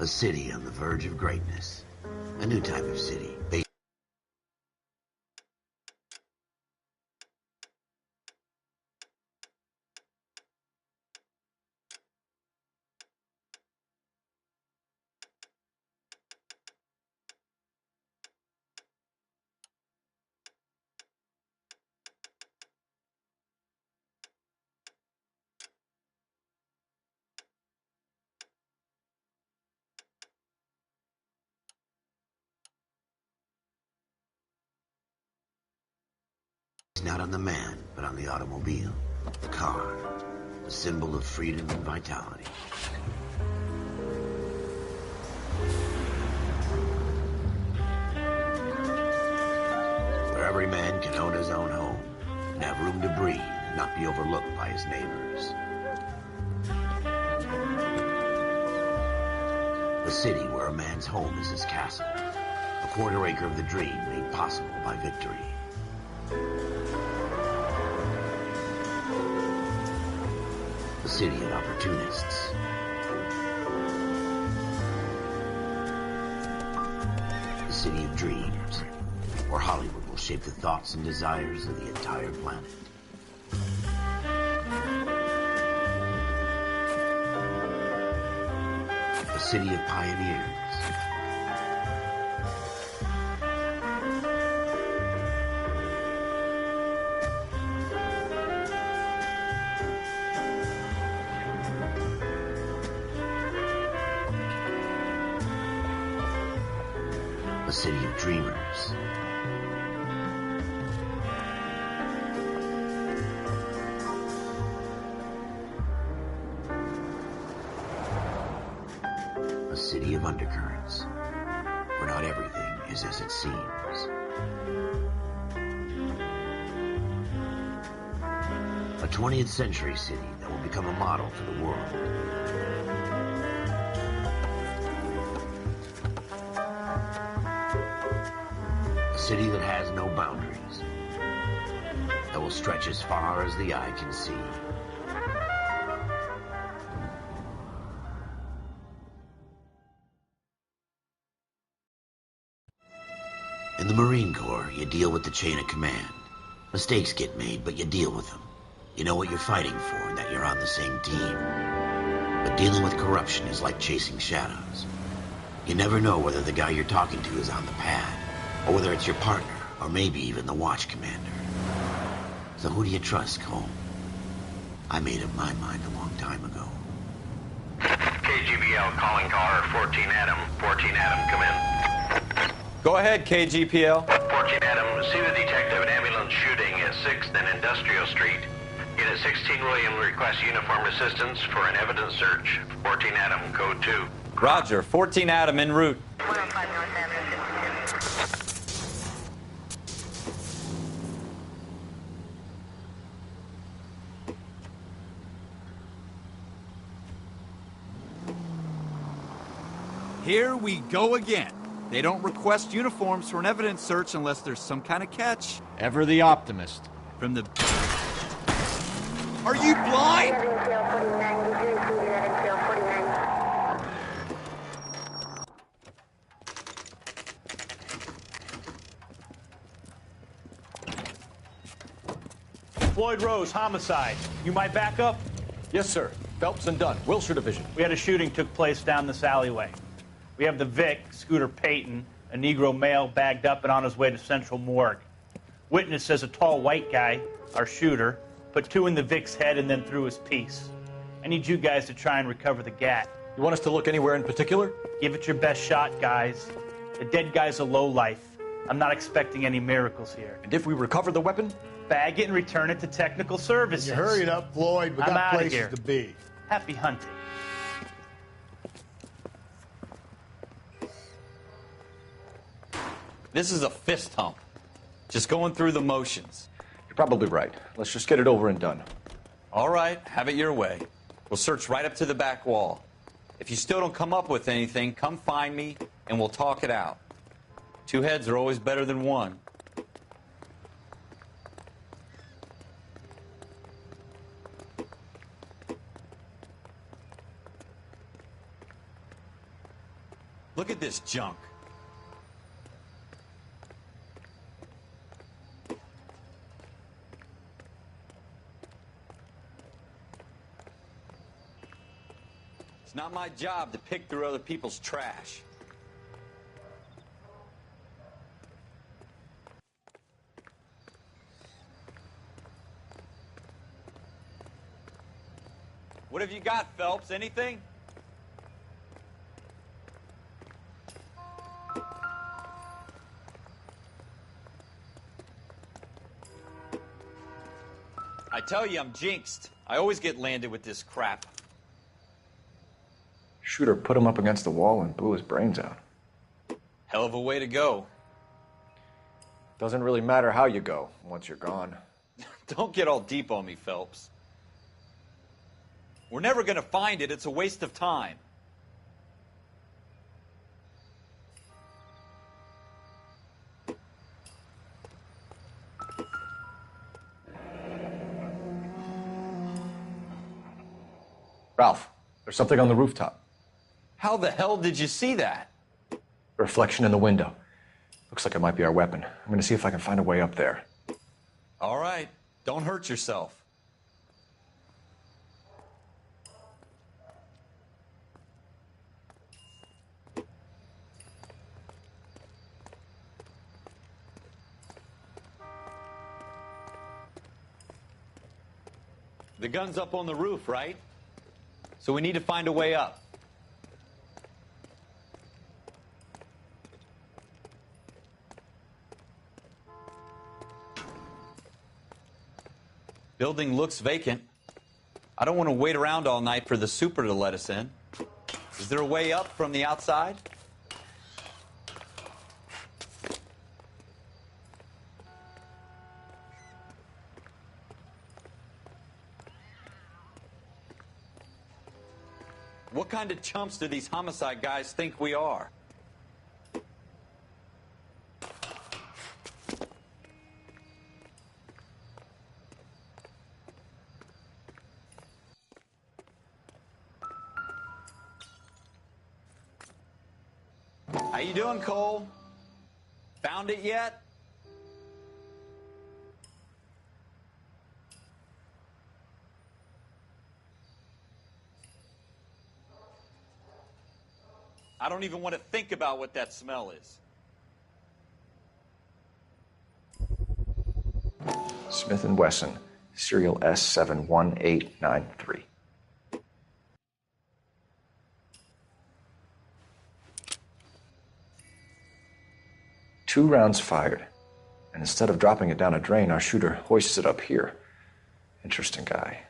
A city on the verge of greatness. A new type of city. Not on the man, but on the automobile. The car. A symbol of freedom and vitality. Where every man can own his own home and have room to breathe and not be overlooked by his neighbors. A city where a man's home is his castle. A quarter acre of the dream made possible by victory. A city of opportunists. A city of dreams, where Hollywood will shape the thoughts and desires of the entire planet. A city of pioneers. A city of dreamers. A city of undercurrents, where not everything is as it seems. A 20th century city that will become a model for the world. A city that has no boundaries, that will stretch as far as the eye can see. In the Marine Corps, you deal with the chain of command. Mistakes get made, but you deal with them. You know what you're fighting for and that you're on the same team. But dealing with corruption is like chasing shadows. You never know whether the guy you're talking to is on the pad, or whether it's your partner, or maybe even the watch commander. So who do you trust, Cole? I made up my mind a long time ago. KGBL calling caller 14 Adam. 14 Adam, come in. Go ahead, KGPL. 14 Adam, see the detective, an ambulance shooting at 6th and Industrial Street. Unit 16 William requests uniform assistance for an evidence search. 14 Adam, code 2. Roger, 14 Adam en route. 105 North Avenue, 52. Here we go again. They don't request uniforms for an evidence search unless there's some kind of catch. Ever the optimist. From the... Are you blind? Floyd Rose, homicide. You my backup? Yes, sir. Phelps and Dunn, Wilshire Division. We had a shooting took place down this alleyway. We have the Vic, Scooter Payton, a Negro male bagged up and on his way to Central Morgue. Witness says a tall white guy, our shooter, put 2 in the Vic's head and then threw his piece. I need you guys to try and recover the gat. You want us to look anywhere in particular? Give it your best shot, guys. The dead guy's a lowlife. I'm not expecting any miracles here. And if we recover the weapon? Bag it and return it to technical services. You hurry it up, Floyd. We I'm got outta places here. to be. Happy hunting. This is a fist hump. Just going through the motions. You're probably right. Let's just get it over and done. All right, have it your way. We'll search right up to the back wall. If you still don't come up with anything, come find me and we'll talk it out. 2 heads are always better than 1. Look at this junk. It's not my job to pick through other people's trash. What have you got, Phelps? Anything? I tell you, I'm jinxed. I always get landed with this crap. Shooter put him up against the wall and blew his brains out. Hell of a way to go. Doesn't really matter how you go once you're gone. Don't get all deep on me, Phelps. We're never going to find it. It's a waste of time. Ralph, there's something on the rooftop. How the hell did you see that? A reflection in the window. Looks like it might be our weapon. I'm going to see if I can find a way up there. All right. Don't hurt yourself. The gun's up on the roof, right? So we need to find a way up. Building looks vacant. I don't want to wait around all night for the super to let us in. Is there a way up from the outside? What kind of chumps do these homicide guys think we are? How you doing, Cole? Found it yet? I don't even want to think about what that smell is. Smith & Wesson, serial S71893. 2 rounds fired. And instead of dropping it down a drain, our shooter hoists it up here. Interesting guy.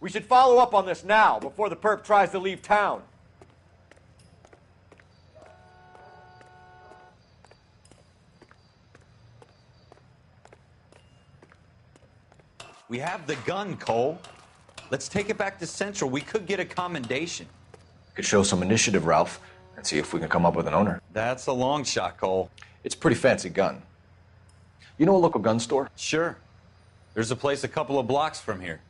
We should follow up on this now, before the perp tries to leave town. We have the gun, Cole. Let's take it back to Central. We could get a commendation. Could show some initiative, Ralph, and see if we can come up with an owner. That's a long shot, Cole. It's a pretty fancy gun. You know a local gun store? Sure. There's a place a couple of blocks from here.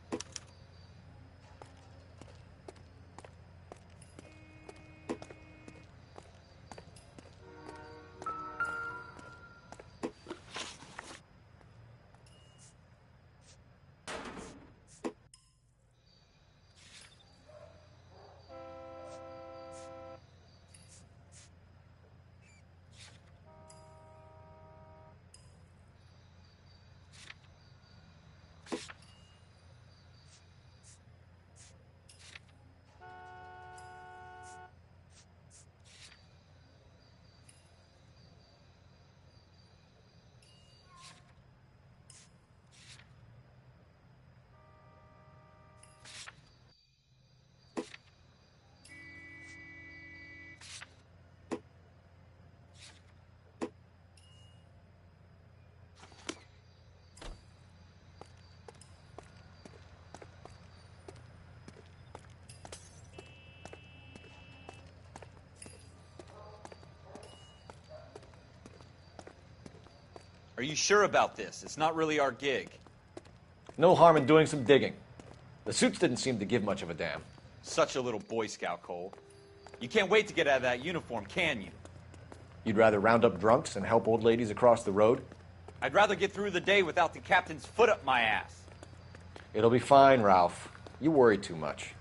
Are you sure about this? It's not really our gig. No harm in doing some digging. The suits didn't seem to give much of a damn. Such a little Boy Scout, Cole. You can't wait to get out of that uniform, can you? You'd rather round up drunks and help old ladies across the road? I'd rather get through the day without the captain's foot up my ass. It'll be fine, Ralph. You worry too much.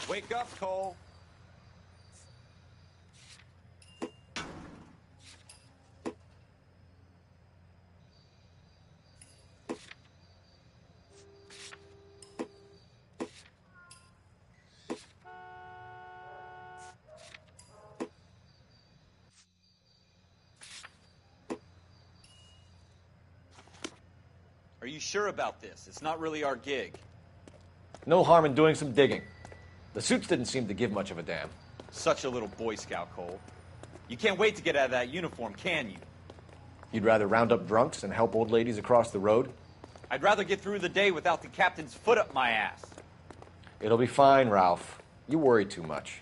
Wake up, Cole. Are you sure about this? It's not really our gig. No harm in doing some digging. The suits didn't seem to give much of a damn. Such a little Boy Scout, Cole. You can't wait to get out of that uniform, can you? You'd rather round up drunks and help old ladies across the road? I'd rather get through the day without the captain's foot up my ass. It'll be fine, Ralph. You worry too much.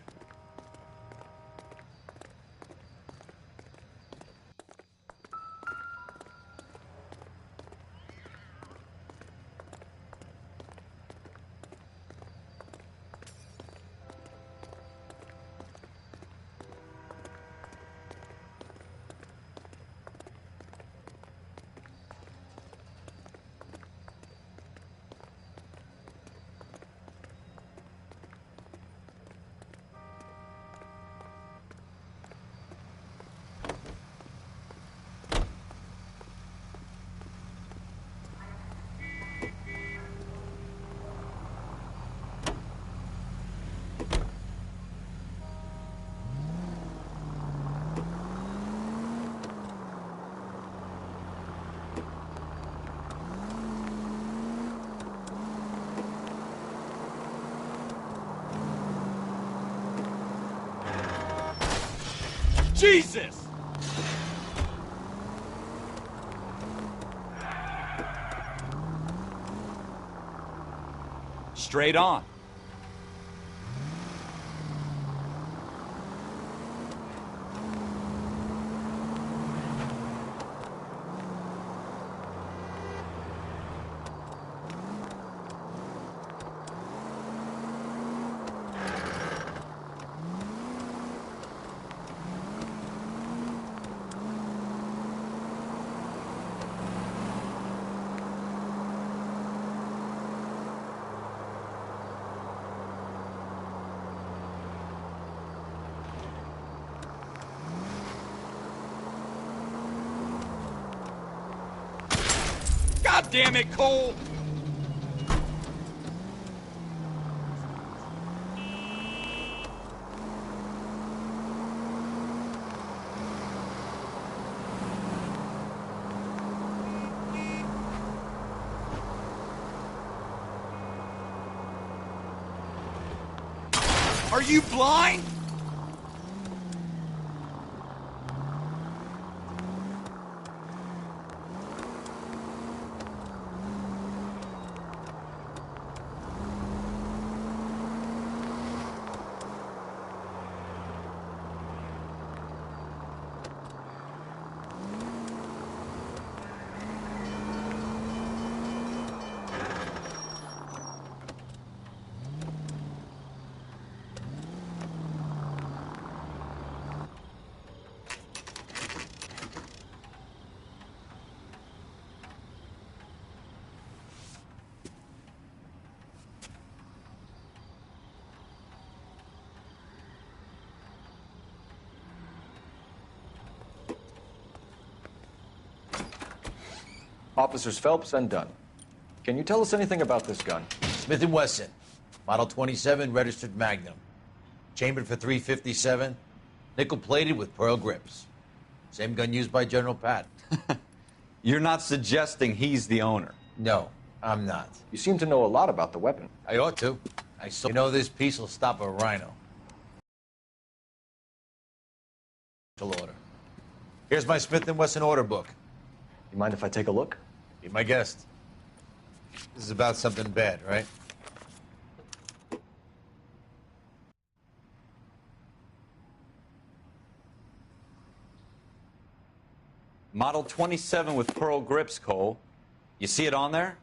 Jesus! Straight on. God damn it, Cole! Are you blind? Officers Phelps and Dunn. Can you tell us anything about this gun? Smith & Wesson, Model 27, registered Magnum. Chambered for .357, nickel-plated with pearl grips. Same gun used by General Pat. You're not suggesting he's the owner? No, I'm not. You seem to know a lot about the weapon. I ought to. You know this piece will stop a rhino. Order. Here's my Smith & Wesson order book. You mind if I take a look? Be my guest. This is about something bad, right? Model 27 with pearl grips, Cole. You see it on there?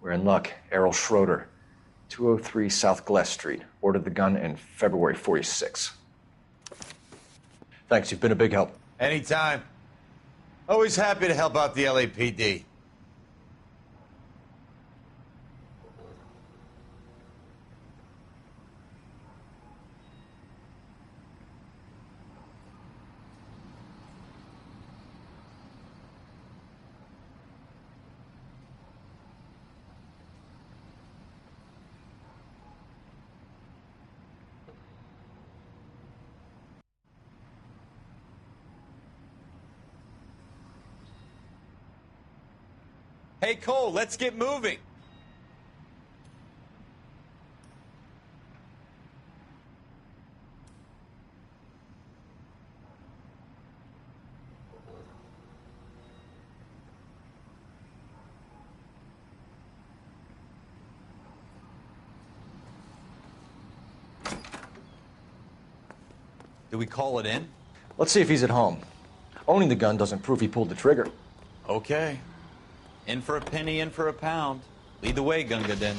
We're in luck. Errol Schroeder, 203 South Glass Street. Ordered the gun in February '46. Thanks, you've been a big help. Anytime. Always happy to help out the LAPD. Hey, Cole, let's get moving. Do we call it in? Let's see if he's at home. Owning the gun doesn't prove he pulled the trigger. Okay. In for a penny, in for a pound. Lead the way, Gunga Din.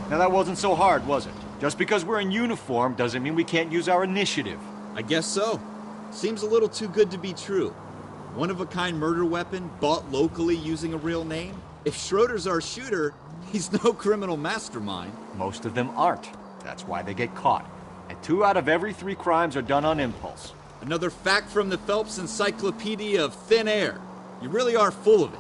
Now that wasn't so hard, was it? Just because we're in uniform doesn't mean we can't use our initiative. I guess so. Seems a little too good to be true. One-of-a-kind murder weapon bought locally using a real name? If Schroeder's our shooter, he's no criminal mastermind. Most of them aren't. That's why they get caught. And 2 out of every 3 crimes are done on impulse. Another fact from the Phelps Encyclopedia of Thin Air. You really are full of it.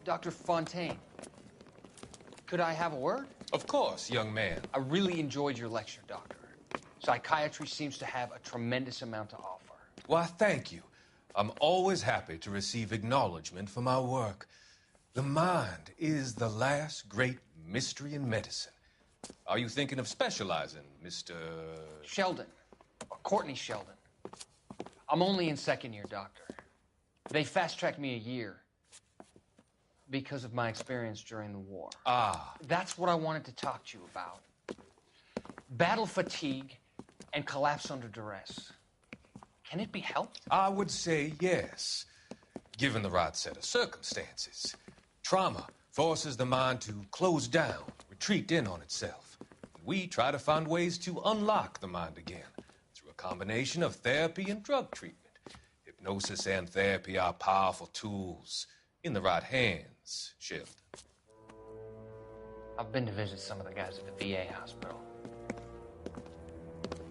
Dr. Fontaine, could I have a word? Of course, young man. I really enjoyed your lecture, Doctor. Psychiatry seems to have a tremendous amount to offer. Why, thank you. I'm always happy to receive acknowledgement for my work. The mind is the last great mystery in medicine. Are you thinking of specializing, Mr. Sheldon, or Courtney Sheldon. I'm only in second year, Doctor. They fast-tracked me a year because of my experience during the war. Ah. That's what I wanted to talk to you about. Battle fatigue and collapse under duress. Can it be helped? I would say yes, given the right set of circumstances. Trauma forces the mind to close down, retreat in on itself. We try to find ways to unlock the mind again through a combination of therapy and drug treatment. Hypnosis and therapy are powerful tools in the right hands, Sheldon. I've been to visit some of the guys at the VA hospital.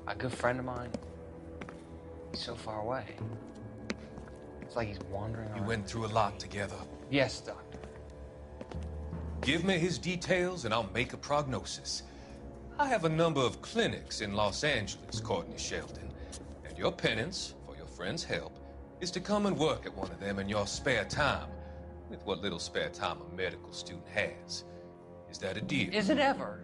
A good friend of mine, he's so far away. It's like he's wandering around. You went through a lot together. Yes, Doctor. Give me his details and I'll make a prognosis. I have a number of clinics in Los Angeles, Courtney Sheldon, and your penance for your friend's help is to come and work at one of them in your spare time, with what little spare time a medical student has. Is that a deal? Is it ever?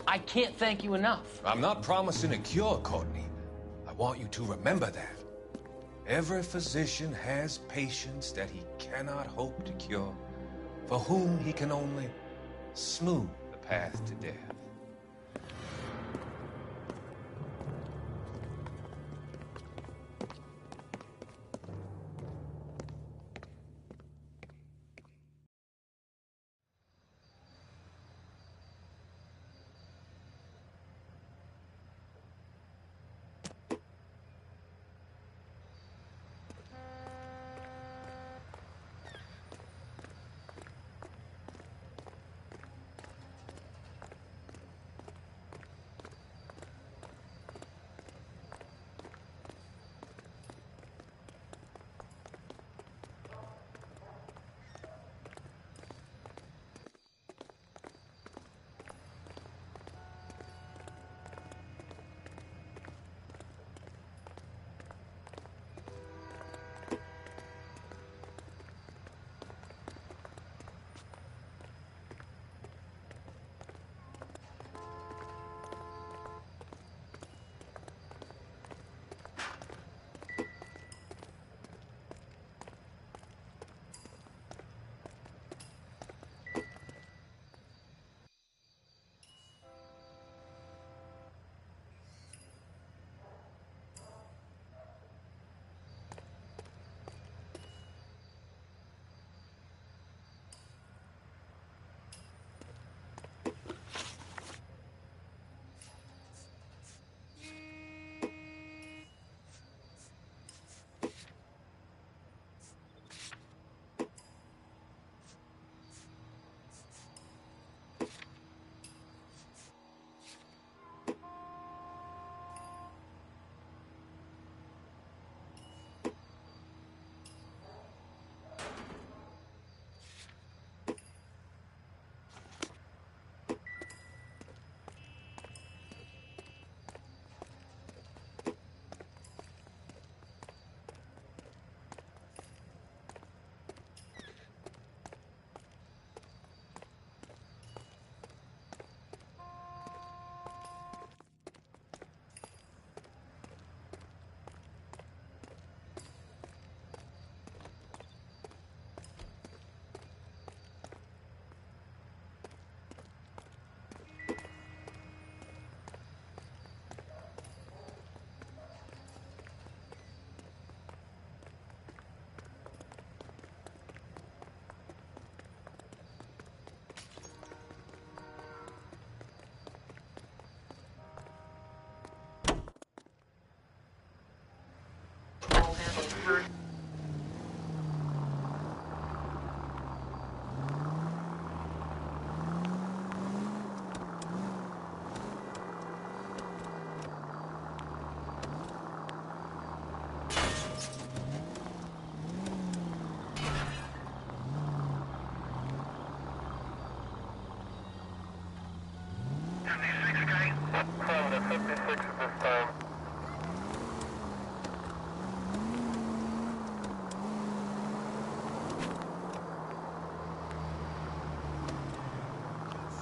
I can't thank you enough. I'm not promising a cure, Courtney. I want you to remember that. Every physician has patients that he cannot hope to cure, for whom he can only smooth the path to death.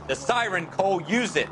The siren, Cole, use it.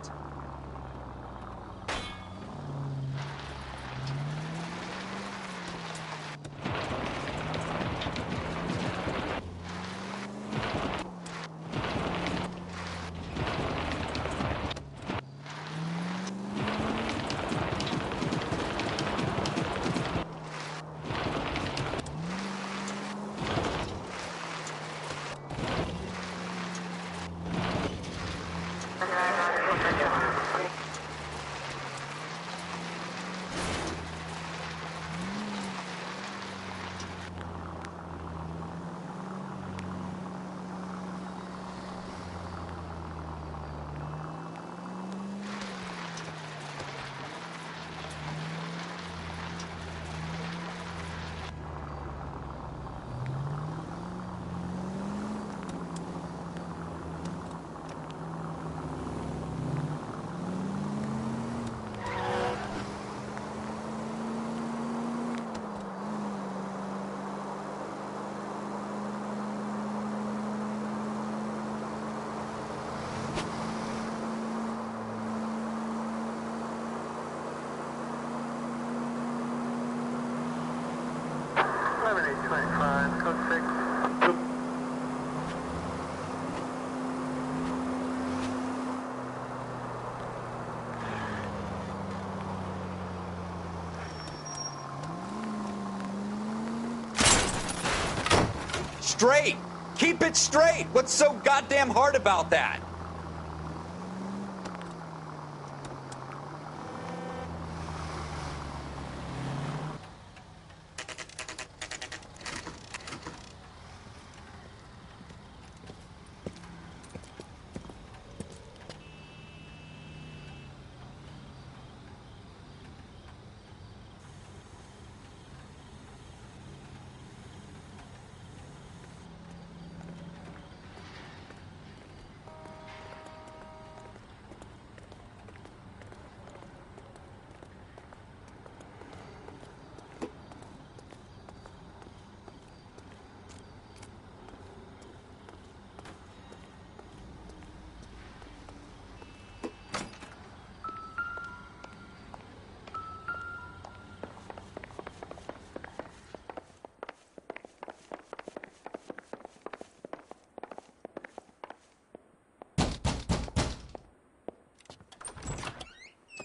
Straight! Keep it straight! What's so goddamn hard about that?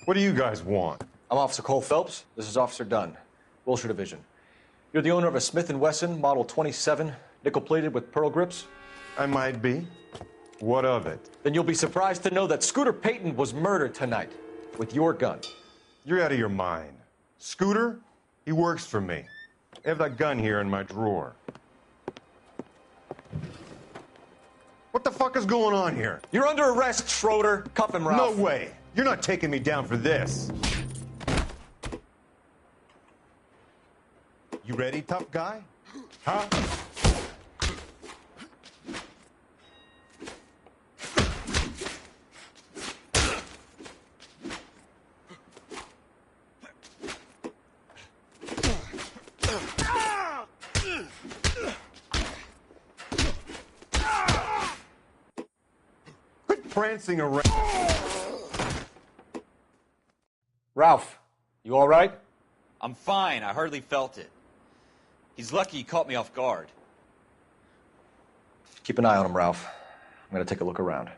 What do you guys want? I'm Officer Cole Phelps. This is Officer Dunn, Wilshire Division. You're the owner of a Smith & Wesson Model 27, nickel-plated with pearl grips? I might be. What of it? Then you'll be surprised to know that Scooter Payton was murdered tonight with your gun. You're out of your mind. Scooter? He works for me. I have that gun here in my drawer. What the fuck is going on here? You're under arrest, Schroeder. Cuff him, Ralph. No way. You're not taking me down for this. You ready, tough guy? Huh? Quit prancing around. Ralph, you all right? I'm fine. I hardly felt it. He's lucky he caught me off guard. Keep an eye on him, Ralph. I'm going to take a look around.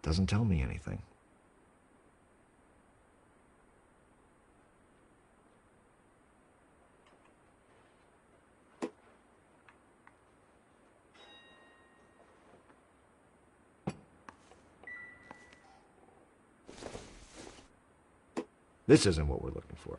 Doesn't tell me anything. This isn't what we're looking for.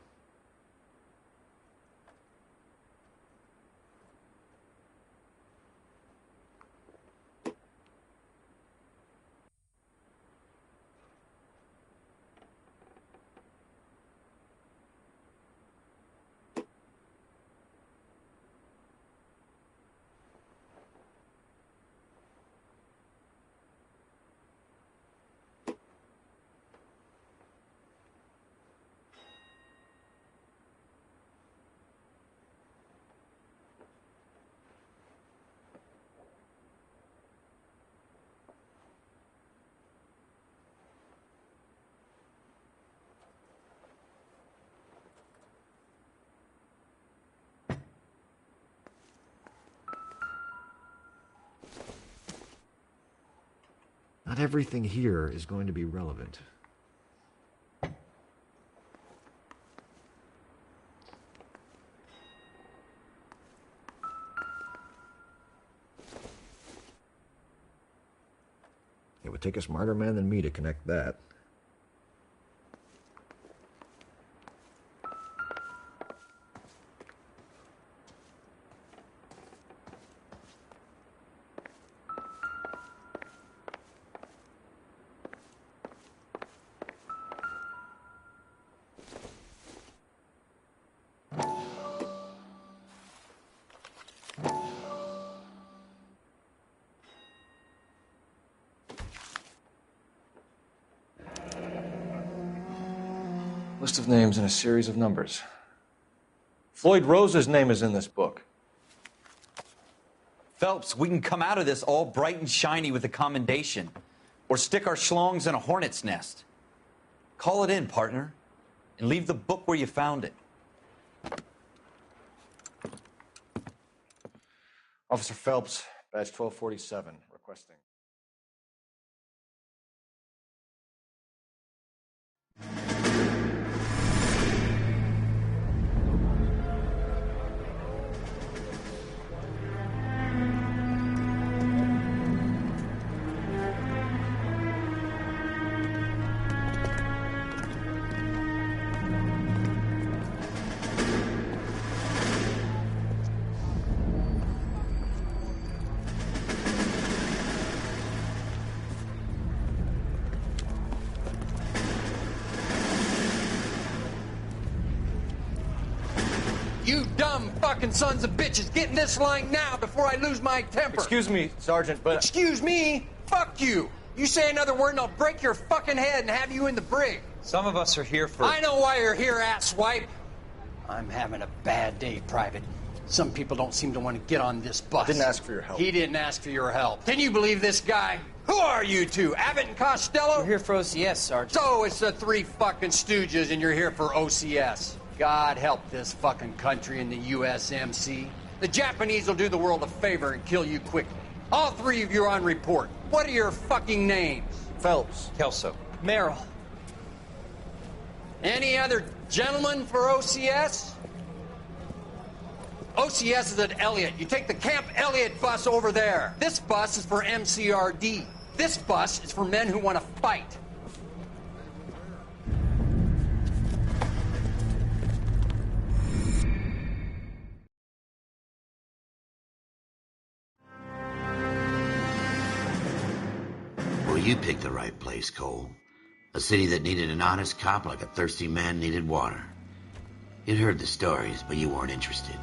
Not everything here is going to be relevant. It would take a smarter man than me to connect that. List of names and a series of numbers. Floyd Rose's name is in this book. Phelps, we can come out of this all bright and shiny with a commendation, or stick our schlongs in a hornet's nest. Call it in, partner, and leave the book where you found it. Officer Phelps, badge 1247, requesting. You dumb fucking sons of bitches, get in this line now before I lose my temper. Excuse me, Sergeant, but... Excuse me? Fuck you. You say another word and I'll break your fucking head and have you in the brig. Some of us are here for... I know why you're here, asswipe. I'm having a bad day, Private. Some people don't seem to want to get on this bus. Didn't ask for your help. He didn't ask for your help. Can you believe this guy? Who are you two? Abbott and Costello? We're here for OCS, Sergeant. So it's the three fucking stooges and you're here for OCS. God help this fucking country and the USMC. The Japanese will do the world a favor and kill you quickly. All three of you are on report. What are your fucking names? Phelps. Kelso. Merrill. Any other gentlemen for OCS? OCS is at Elliott. You take the Camp Elliott bus over there. This bus is for MCRD. This bus is for men who want to fight. Well, you picked the right place, Cole. A city that needed an honest cop like a thirsty man needed water. You'd heard the stories, but you weren't interested.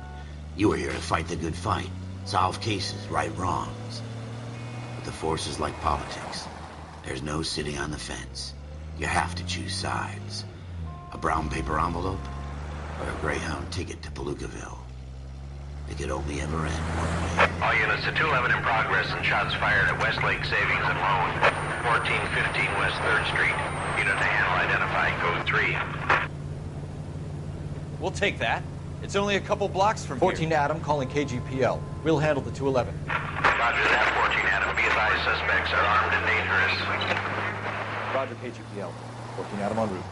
You were here to fight the good fight, solve cases, right wrongs. But the force is like politics. There's no sitting on the fence. You have to choose sides. A brown paper envelope or a Greyhound ticket to Palookaville. It could only ever end one way. All units to 211 in progress and shots fired at Westlake Savings and Loan, 1415 West 3rd Street. Unit to handle identifying code 3. We'll take that. It's only a couple blocks from 14 here. Adam calling KGPL. We'll handle the 211. Roger that, 14 Adam. Be advised, suspects are armed and dangerous. Roger, KGPL. 14 Adam en route.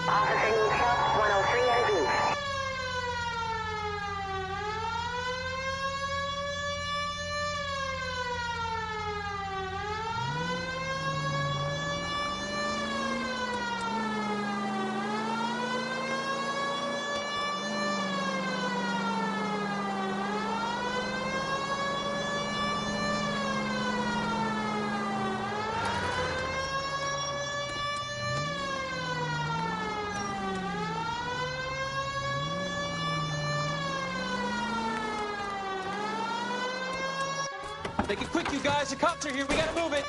Officer needs help, 103 and B. Make it quick, you guys. The cops are here. We gotta move it.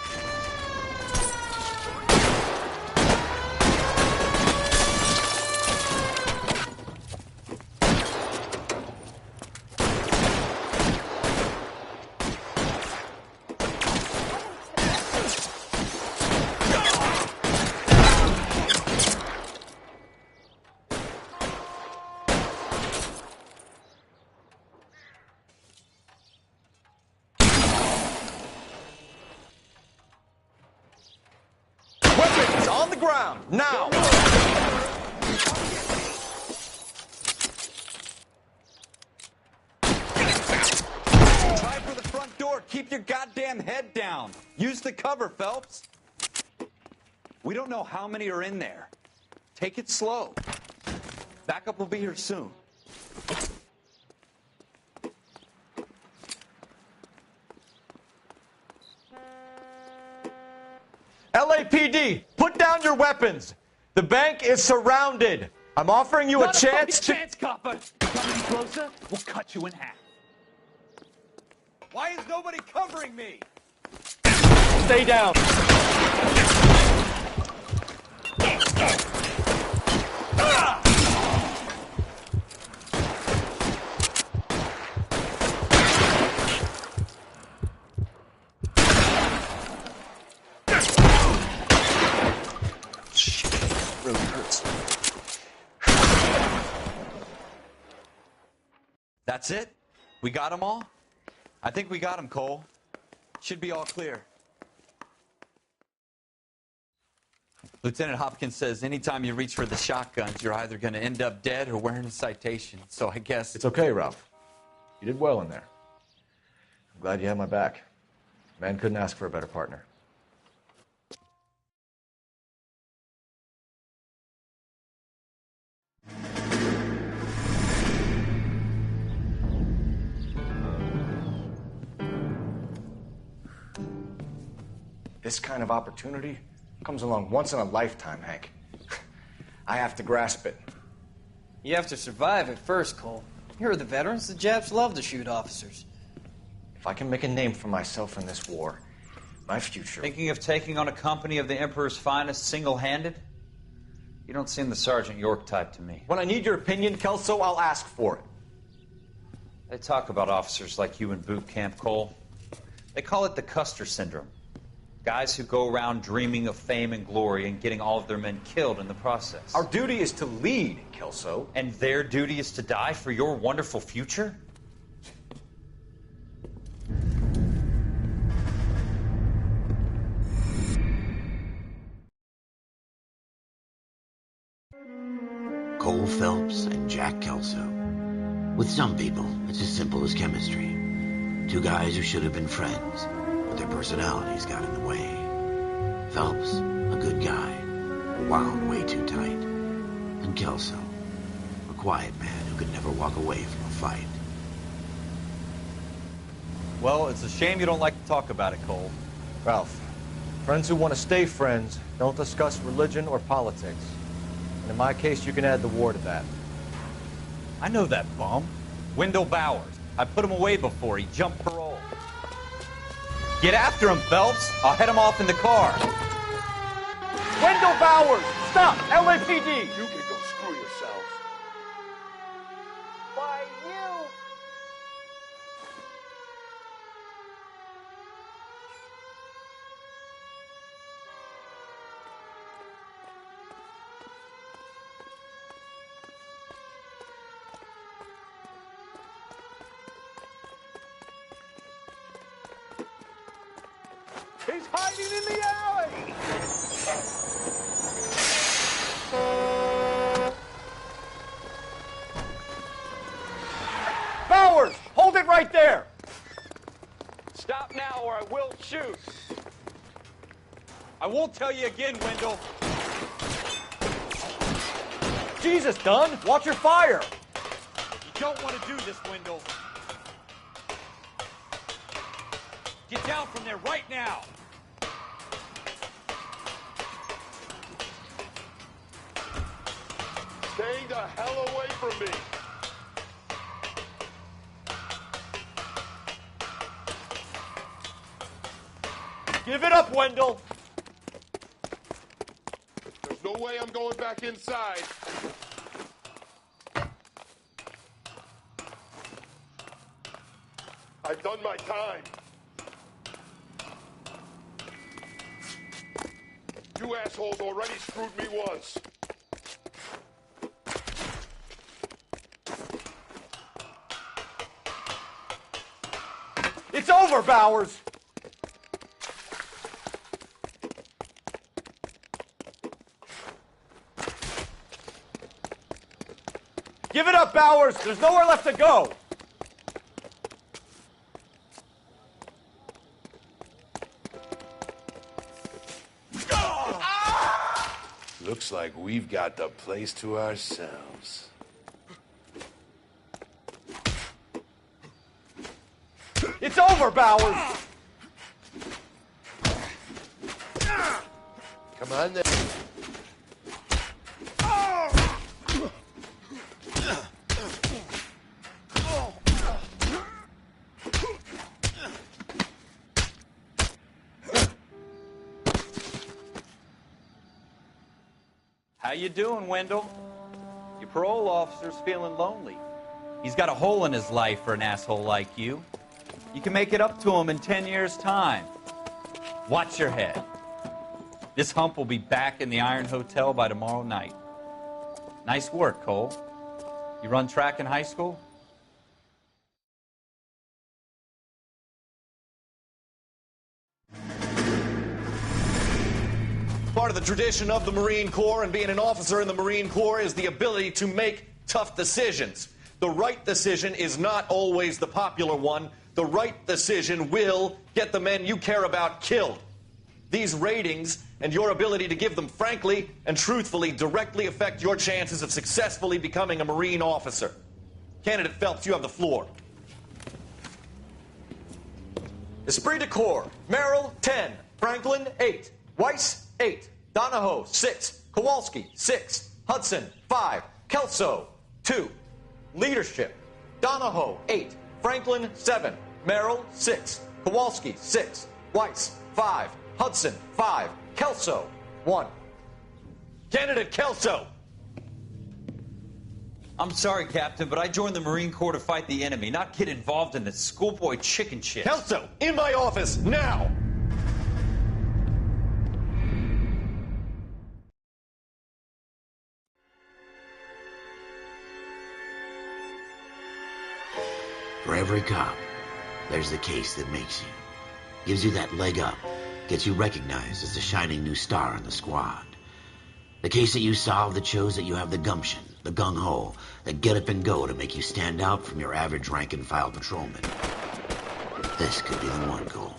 Weapons on the ground, now! Try for the front door. Keep your goddamn head down. Use the cover, Phelps. We don't know how many are in there. Take it slow. Backup will be here soon. LAPD, put down your weapons. The bank is surrounded. I'm offering you a chance to... chance, copper. Come any closer, we'll cut you in half. Why is nobody covering me? Stay down. Really hurts. That's it? We got them all? I think we got them, Cole. Should be all clear. Lieutenant Hopkins says anytime you reach for the shotguns, you're either going to end up dead or wearing a citation. So I guess... It's okay, Ralph. You did well in there. I'm glad you had my back. Man couldn't ask for a better partner. This kind of opportunity comes along once in a lifetime, Hank. I have to grasp it. You have to survive it first, Cole. Here are the veterans. The Japs love to shoot officers. If I can make a name for myself in this war, my future... Thinking of taking on a company of the Emperor's finest single-handed? You don't seem the Sergeant York type to me. When I need your opinion, Kelso, I'll ask for it. They talk about officers like you in boot camp, Cole. They call it the Custer syndrome. Guys who go around dreaming of fame and glory and getting all of their men killed in the process. Our duty is to lead, Kelso. And their duty is to die for your wonderful future? Cole Phelps and Jack Kelso. With some people, it's as simple as chemistry. Two guys who should have been friends, but their personalities got in the way. Phelps, a good guy, wound way too tight. And Kelso, a quiet man who could never walk away from a fight. Well, it's a shame you don't like to talk about it, Cole. Ralph, friends who want to stay friends don't discuss religion or politics. And in my case, you can add the war to that. I know that bum. Wendell Bowers. I put him away before. He jumped parole. Get after him, Phelps. I'll head him off in the car. Wendell Bowers! Stop! LAPD! You can go screw yourselves. Why, you... He's hiding in the alley! Bowers! Hold it right there! Stop now or I will shoot. I won't tell you again, Wendell. Jesus, Dunn! Watch your fire! You don't want to do this, Wendell. Get down from there right now. Stay the hell away from me! Give it up, Wendell! There's no way I'm going back inside. I've done my time. You assholes already screwed me once. It's over, Bowers! Give it up, Bowers! There's nowhere left to go! Looks like we've got the place to ourselves. It's over, Bowers! Come on then. How you doing, Wendell? Your parole officer's feeling lonely. He's got a hole in his life for an asshole like you. You can make it up to him in 10 years' time. Watch your head. This hump will be back in the Iron Hotel by tomorrow night. Nice work, Cole. You run track in high school? Part of the tradition of the Marine Corps and being an officer in the Marine Corps is the ability to make tough decisions. The right decision is not always the popular one. The right decision will get the men you care about killed. These ratings and your ability to give them frankly and truthfully directly affect your chances of successfully becoming a Marine officer. Candidate Phelps, you have the floor. Esprit de Corps, Merrill, 10. Franklin, 8. Weiss, 8. Donahoe, 6. Kowalski, 6. Hudson, 5. Kelso, 2. Leadership, Donahoe, 8. Franklin, 7. Merrill, 6. Kowalski, 6. Weiss, 5. Hudson, 5. Kelso, 1. Candidate Kelso. I'm sorry, Captain, but I joined the Marine Corps to fight the enemy, not get involved in this schoolboy chicken shit. Kelso, in my office, now! For every cop, there's the case that makes you. Gives you that leg up. Gets you recognized as the shining new star in the squad. The case that you solve that shows that you have the gumption, the gung-ho, the get up and go to make you stand out from your average rank-and-file patrolman. This could be the one, Cole.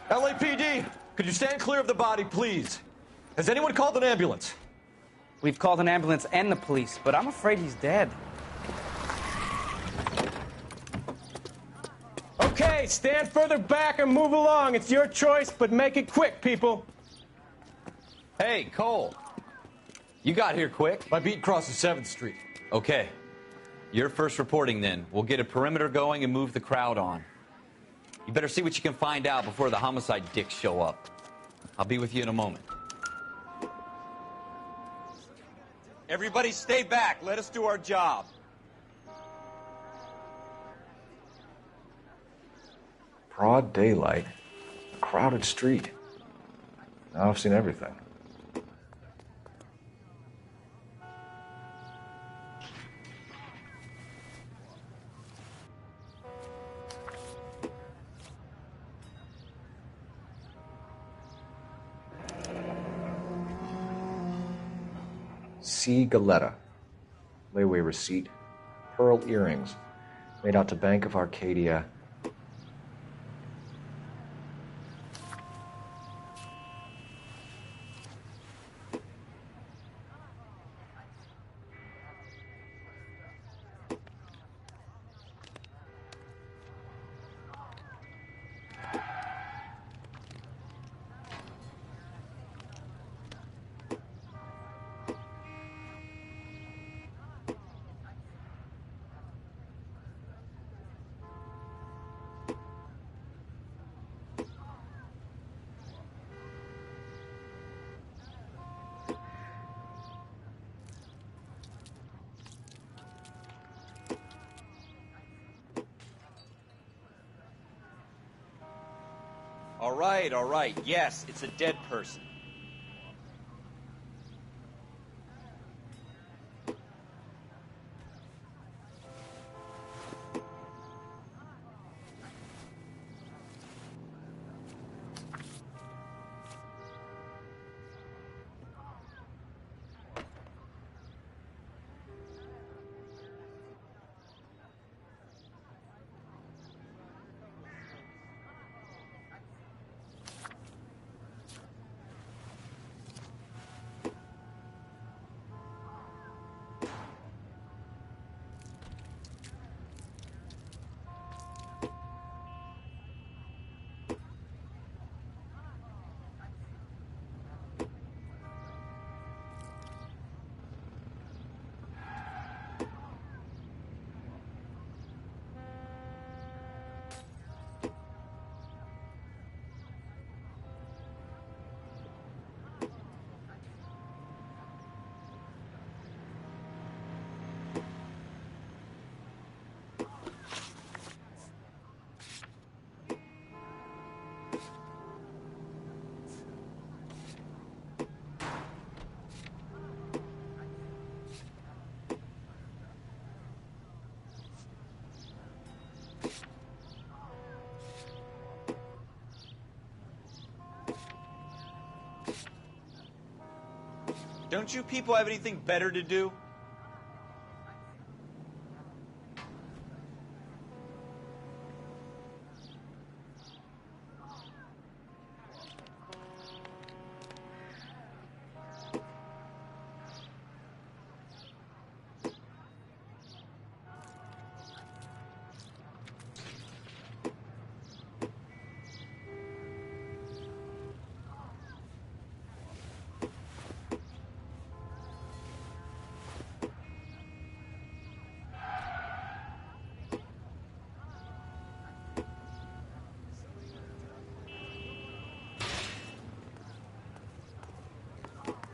LAPD, could you stand clear of the body, please? Has anyone called an ambulance? We've called an ambulance and the police, but I'm afraid he's dead. Okay, stand further back and move along. It's your choice, but make it quick, people. Hey, Cole. You got here quick. My beat crosses 7th Street. Okay. You're first reporting then. We'll get a perimeter going and move the crowd on. You better see what you can find out before the homicide dicks show up. I'll be with you in a moment. Everybody stay back. Let us do our job. Broad daylight, a crowded street. Now I've seen everything. C. Galetta. Layaway receipt. Pearl earrings. Made out to Bank of Arcadia. right, all right. Yes, it's a dead person. Don't you people have anything better to do?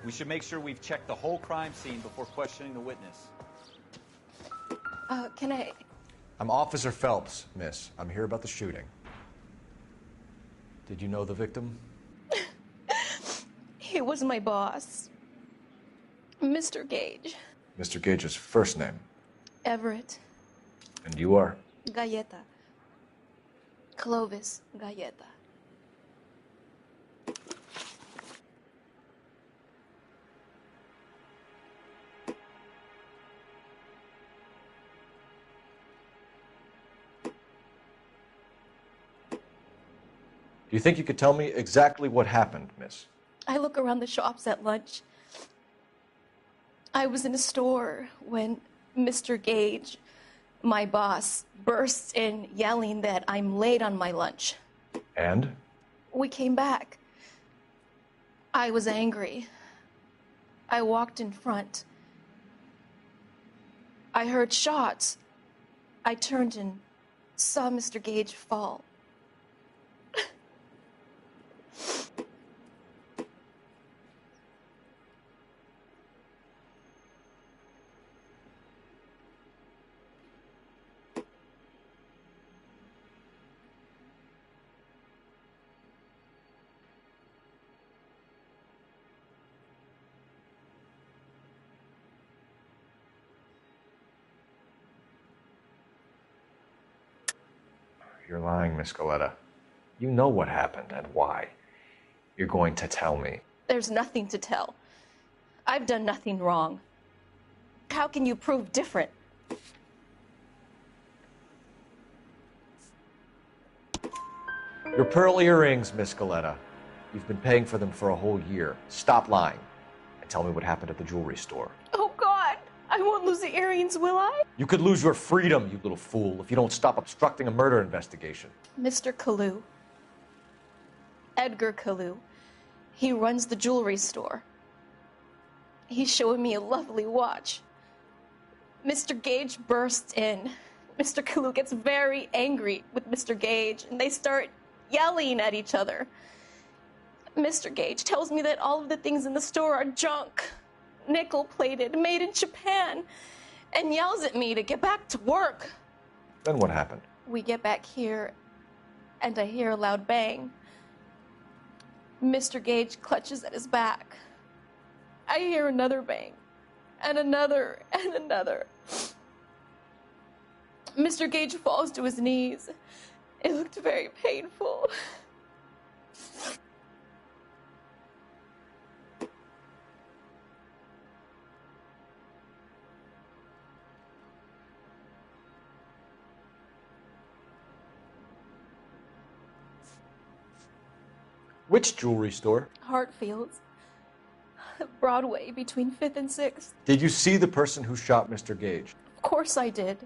We should make sure we've checked the whole crime scene before questioning the witness. Can I... I'm Officer Phelps, miss. I'm here about the shooting. Did you know the victim? He was my boss. Mr. Gage. Mr. Gage's first name. Everett. And you are? Galleta. Clovis Galleta. Do you think you could tell me exactly what happened, miss? I look around the shops at lunch. I was in a store when Mr. Gage, my boss, bursts in yelling that I'm late on my lunch. And? We came back. I was angry. I walked in front. I heard shots. I turned and saw Mr. Gage fall. You're lying, Miss Galleta. You know what happened and why. You're going to tell me. There's nothing to tell. I've done nothing wrong. How can you prove different? Your pearl earrings, Miss Galleta. You've been paying for them for a whole year. Stop lying and tell me what happened at the jewelry store. Oh, God! I won't lose the earrings, will I? You could lose your freedom, you little fool, if you don't stop obstructing a murder investigation. Mr. Kalu. Edgar Kalu. He runs the jewelry store. He's showing me a lovely watch. Mr. Gage bursts in. Mr. Kalu gets very angry with Mr. Gage, and they start yelling at each other. Mr. Gage tells me that all of the things in the store are junk, nickel-plated, made in Japan, and yells at me to get back to work. Then what happened? We get back here, and I hear a loud bang. Mr. Gage clutches at his back. I hear another bang, and another, and another. Mr. Gage falls to his knees. It looked very painful. Which jewelry store? Hartfield's. Broadway, between 5th and 6th. Did you see the person who shot Mr. Gage? Of course I did.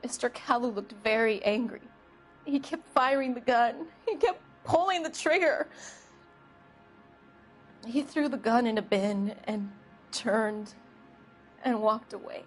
Mr. Kalu looked very angry. He kept firing the gun. He kept pulling the trigger. He threw the gun in a bin and turned and walked away.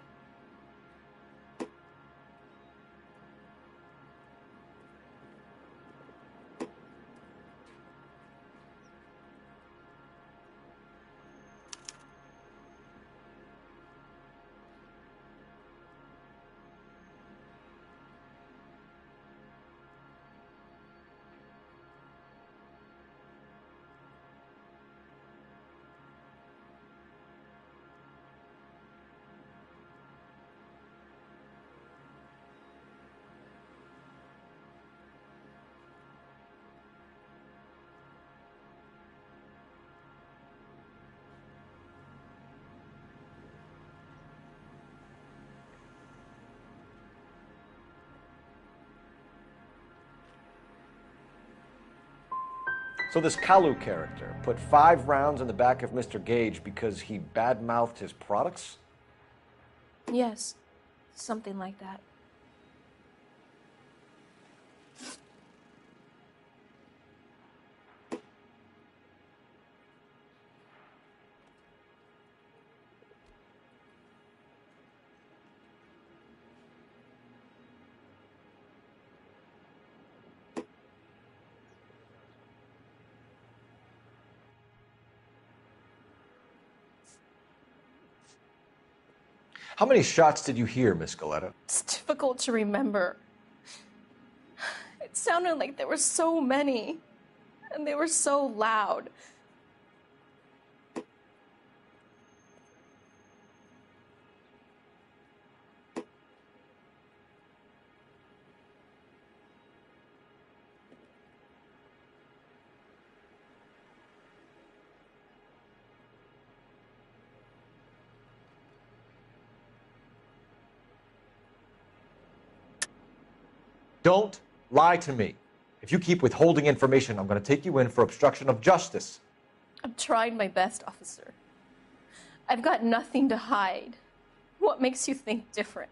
So this Kalu character put 5 rounds in the back of Mr. Gage because he badmouthed his products? Yes, something like that. How many shots did you hear, Miss Galetta? It's difficult to remember. It sounded like there were so many, and they were so loud. Don't lie to me. If you keep withholding information, I'm going to take you in for obstruction of justice. I'm trying my best, officer. I've got nothing to hide. What makes you think different?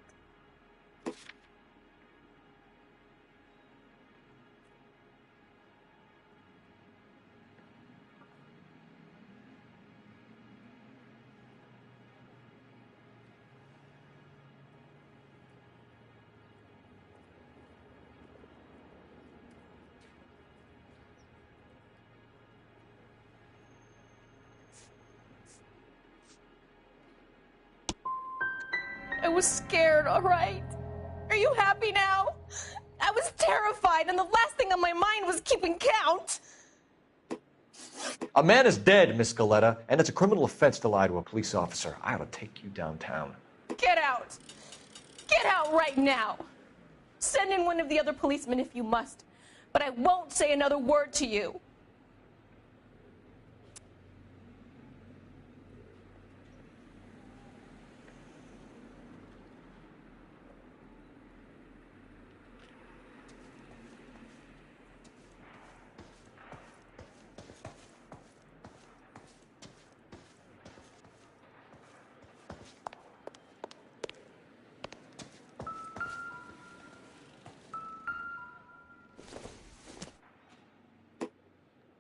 I was scared, all right? Are you happy now? I was terrified, and the last thing on my mind was keeping count. A man is dead, Miss Galetta, and it's a criminal offense to lie to a police officer. I ought to take you downtown. Get out. Get out right now. Send in one of the other policemen if you must, but I won't say another word to you.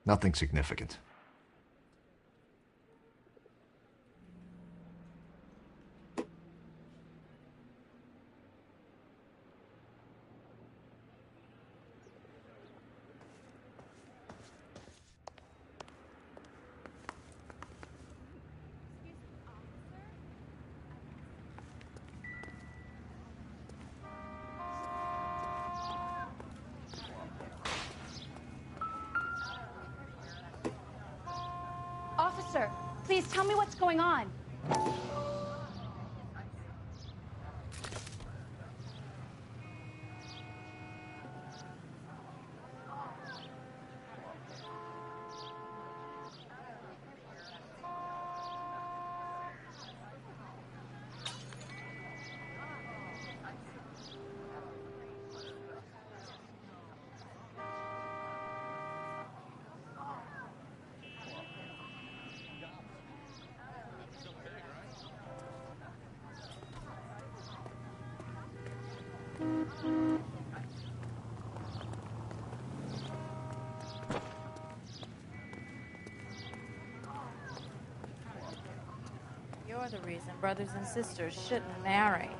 Nothing significant. Please tell me what's going on. You're the reason brothers and sisters shouldn't marry.